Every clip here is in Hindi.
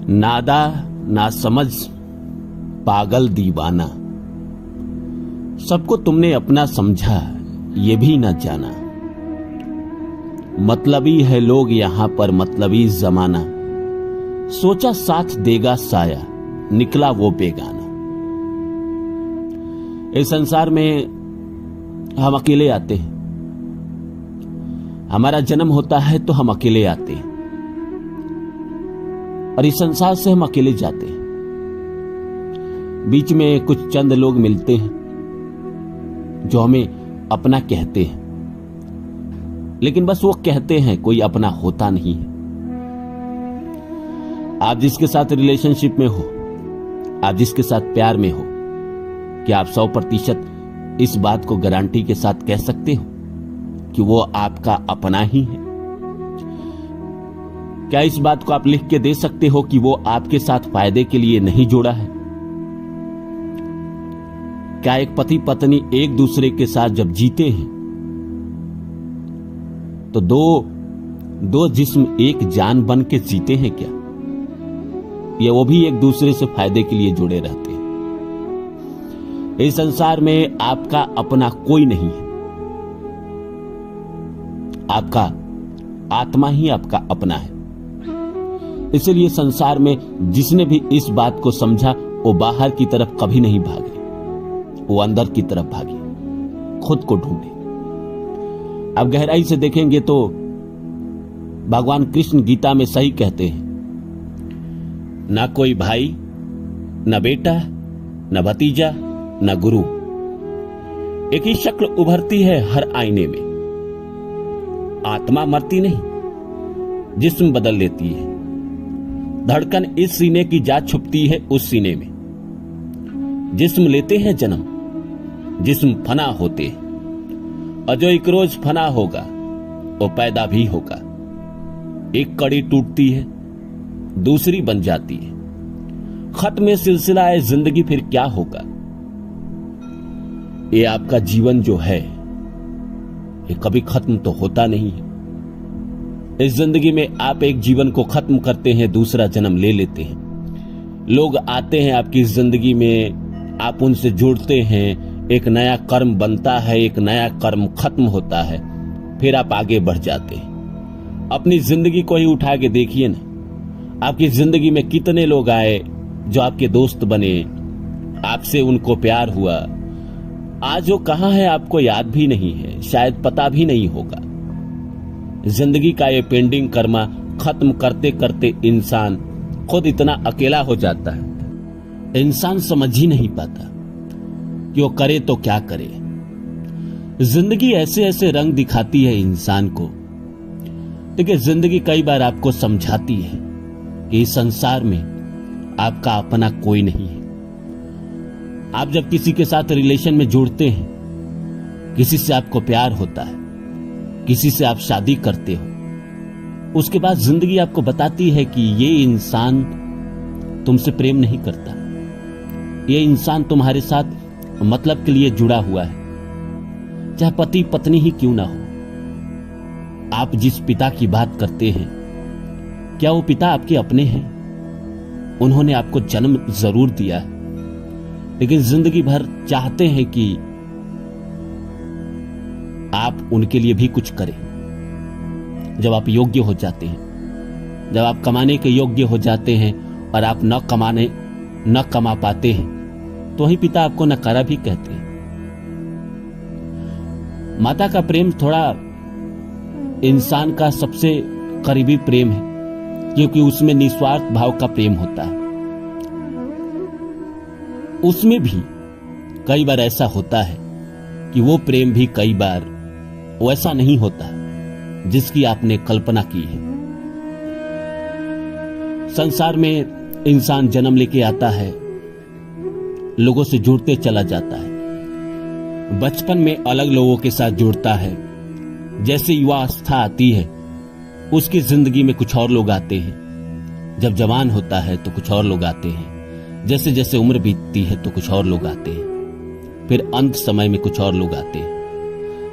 नादा ना समझ पागल दीवाना, सबको तुमने अपना समझा ये भी ना जाना। मतलबी है लोग यहां पर मतलबी जमाना, सोचा साथ देगा साया निकला वो बेगाना। इस संसार में हम अकेले आते हैं, हमारा जन्म होता है तो हम अकेले आते हैं और इस संसार से हम अकेले जाते हैं। बीच में कुछ चंद लोग मिलते हैं जो हमें अपना कहते हैं, लेकिन बस वो कहते हैं, कोई अपना होता नहीं है। आप जिसके साथ रिलेशनशिप में हो, आप जिसके साथ प्यार में हो, क्या आप 100% इस बात को गारंटी के साथ कह सकते हो कि वो आपका अपना ही है? क्या इस बात को आप लिख के दे सकते हो कि वो आपके साथ फायदे के लिए नहीं जुड़ा है? क्या एक पति पत्नी एक दूसरे के साथ जब जीते हैं तो दो जिस्म एक जान बन के जीते हैं क्या? या वो भी एक दूसरे से फायदे के लिए जुड़े रहते हैं? इस संसार में आपका अपना कोई नहीं है, आपका आत्मा ही आपका अपना है। इसलिए संसार में जिसने भी इस बात को समझा वो बाहर की तरफ कभी नहीं भागे, वो अंदर की तरफ भागे, खुद को ढूंढे। अब गहराई से देखेंगे तो भगवान कृष्ण गीता में सही कहते हैं, ना कोई भाई, न बेटा, न भतीजा, न गुरु, एक ही शक्ल उभरती है हर आईने में। आत्मा मरती नहीं, जिस्म बदल लेती है। धड़कन इस सीने की जा छुपती है उस सीने में। जिस्म लेते हैं जन्म, जिस्म फना होते हैं, और जो एक रोज फना होगा वो पैदा भी होगा। एक कड़ी टूटती है, दूसरी बन जाती है। खत्म सिलसिला है जिंदगी, फिर क्या होगा? ये आपका जीवन जो है ये कभी खत्म तो होता नहीं है। इस जिंदगी में आप एक जीवन को खत्म करते हैं, दूसरा जन्म ले लेते हैं। लोग आते हैं आपकी जिंदगी में, आप उनसे जुड़ते हैं, एक नया कर्म बनता है, एक नया कर्म खत्म होता है, फिर आप आगे बढ़ जाते हैं। अपनी जिंदगी को ही उठा के देखिए ना, आपकी जिंदगी में कितने लोग आए जो आपके दोस्त बने, आपसे उनको प्यार हुआ। आज वो कहां है आपको याद भी नहीं है, शायद पता भी नहीं होगा। जिंदगी का ये पेंडिंग कर्मा खत्म करते करते इंसान खुद इतना अकेला हो जाता है, इंसान समझ ही नहीं पाता कि वो करे तो क्या करे। जिंदगी ऐसे ऐसे रंग दिखाती है इंसान को। देखिए, जिंदगी कई बार आपको समझाती है कि इस संसार में आपका अपना कोई नहीं है। आप जब किसी के साथ रिलेशन में जुड़ते हैं, किसी से आपको प्यार होता है, किसी से आप शादी करते हो, उसके बाद जिंदगी आपको बताती है कि ये इंसान तुमसे प्रेम नहीं करता, ये इंसान तुम्हारे साथ मतलब के लिए जुड़ा हुआ है, चाहे पति पत्नी ही क्यों ना हो। आप जिस पिता की बात करते हैं, क्या वो पिता आपके अपने हैं? उन्होंने आपको जन्म जरूर दिया है, लेकिन जिंदगी भर चाहते हैं कि आप उनके लिए भी कुछ करें। जब आप योग्य हो जाते हैं, जब आप कमाने के योग्य हो जाते हैं और आप न कमा पाते हैं, तो वही पिता आपको नकारा भी कहते हैं। माता का प्रेम थोड़ा इंसान का सबसे करीबी प्रेम है, क्योंकि उसमें निस्वार्थ भाव का प्रेम होता है। उसमें भी कई बार ऐसा होता है कि वो प्रेम भी कई बार वैसा नहीं होता जिसकी आपने कल्पना की है। संसार में इंसान जन्म लेके आता है, लोगों से जुड़ते चला जाता है। बचपन में अलग लोगों के साथ जुड़ता है, जैसे युवावस्था आती है उसकी जिंदगी में कुछ और लोग आते हैं। जब जवान होता है तो कुछ और लोग आते हैं, जैसे जैसे उम्र बीतती है तो कुछ और लोग आते हैं, फिर अंत समय में कुछ और लोग आते हैं।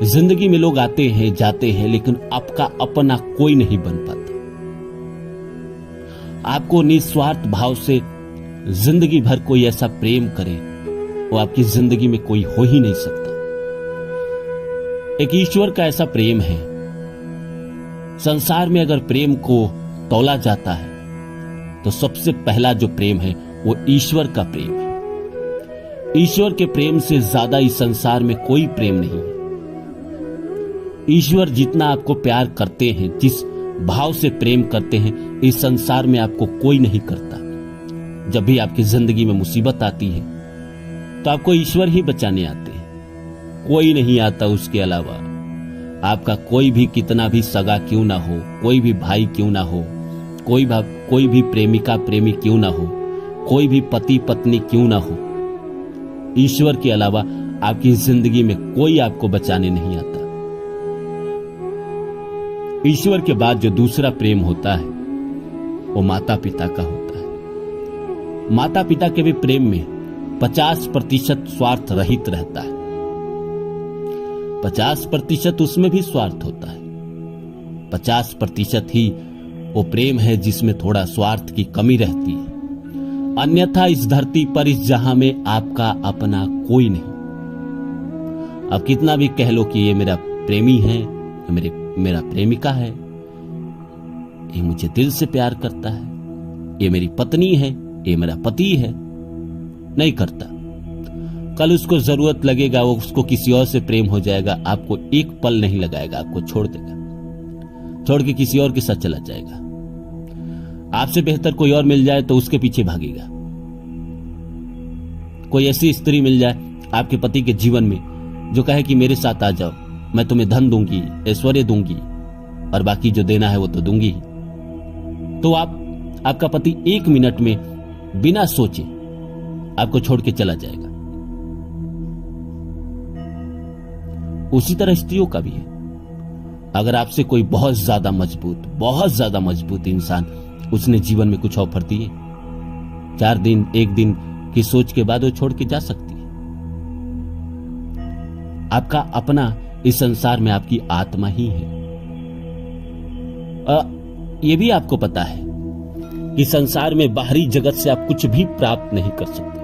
जिंदगी में लोग आते हैं जाते हैं, लेकिन आपका अपना कोई नहीं बन पाता। आपको निस्वार्थ भाव से जिंदगी भर कोई ऐसा प्रेम करे, वो आपकी जिंदगी में कोई हो ही नहीं सकता। एक ईश्वर का ऐसा प्रेम है। संसार में अगर प्रेम को तौला जाता है तो सबसे पहला जो प्रेम है वो ईश्वर का प्रेम है। ईश्वर के प्रेम से ज्यादा इस संसार में कोई प्रेम नहीं है। ईश्वर जितना आपको प्यार करते हैं, जिस भाव से प्रेम करते हैं, इस संसार में आपको कोई नहीं करता। जब भी आपकी जिंदगी में मुसीबत आती है तो आपको ईश्वर ही बचाने आते हैं, कोई नहीं आता उसके अलावा। आपका कोई भी कितना भी सगा क्यों ना हो, कोई भी भाई क्यों ना हो, कोई भी प्रेमिका प्रेमी क्यों ना हो, कोई भी पति पत्नी क्यों ना हो, ईश्वर के अलावा आपकी जिंदगी में कोई आपको बचाने नहीं आता। ईश्वर के बाद जो दूसरा प्रेम होता है वो माता पिता का होता है। माता पिता के भी प्रेम में 50% स्वार्थ रहित रहता है। 50% उसमें भी स्वार्थ होता है। 50% ही वो प्रेम है जिसमें थोड़ा स्वार्थ की कमी रहती है। अन्यथा इस धरती पर, इस जहां में आपका अपना कोई नहीं। अब कितना भी कह लो कि ये मेरा प्रेमी है, मेरा प्रेमिका है, ये मुझे दिल से प्यार करता है, ये मेरी पत्नी है, ये मेरा पति है, नहीं करता। कल उसको जरूरत लगेगा, वो उसको किसी और से प्रेम हो जाएगा, आपको एक पल नहीं लगाएगा, आपको छोड़ देगा, छोड़ के किसी और के साथ चला जाएगा। आपसे बेहतर कोई और मिल जाए तो उसके पीछे भागेगा। कोई ऐसी स्त्री मिल जाए आपके पति के जीवन में जो कहे कि मेरे साथ आ जाओ, मैं तुम्हें धन दूंगी, ऐश्वर्य दूंगी, और बाकी जो देना है वो तो दूंगी, तो आपका पति 1 मिनट में बिना सोचे आपको छोड़ के चला जाएगा। उसी तरह स्त्रियों का भी है। अगर आपसे कोई बहुत ज्यादा मजबूत इंसान, उसने जीवन में कुछ ऑफर दिए, 4 दिन 1 दिन की सोच के बाद वो छोड़ के जा सकती है। आपका अपना इस संसार में आपकी आत्मा ही है। यह भी आपको पता है कि संसार में बाहरी जगत से आप कुछ भी प्राप्त नहीं कर सकते।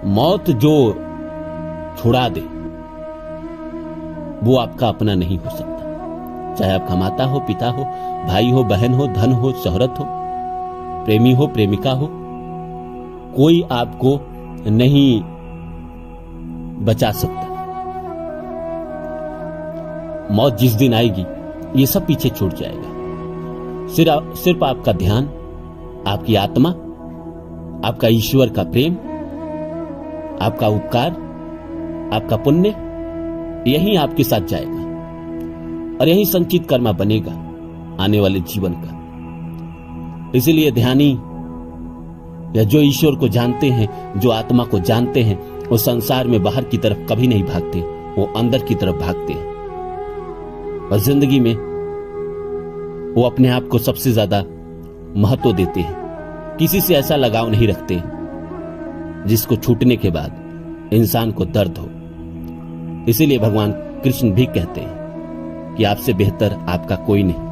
मौत जो छुड़ा दे वो आपका अपना नहीं हो सकता। चाहे आपका माता हो, पिता हो, भाई हो, बहन हो, धन हो, शोहरत हो, प्रेमी हो, प्रेमिका हो, कोई आपको नहीं बचा सकता। मौत जिस दिन आएगी ये सब पीछे छूट जाएगा। सिर्फ आपका ध्यान, आपकी आत्मा, आपका ईश्वर का प्रेम, आपका उपकार, आपका पुण्य, यही आपके साथ जाएगा और यही संचित कर्मा बनेगा आने वाले जीवन का। इसीलिए ध्यानी या जो ईश्वर को जानते हैं, जो आत्मा को जानते हैं, वो संसार में बाहर की तरफ कभी नहीं भागते, वो अंदर की तरफ भागते हैं। और जिंदगी में वो अपने आप को सबसे ज्यादा महत्व देते हैं। किसी से ऐसा लगाव नहीं रखते जिसको छूटने के बाद इंसान को दर्द हो। इसीलिए भगवान कृष्ण भी कहते हैं कि आपसे बेहतर आपका कोई नहीं।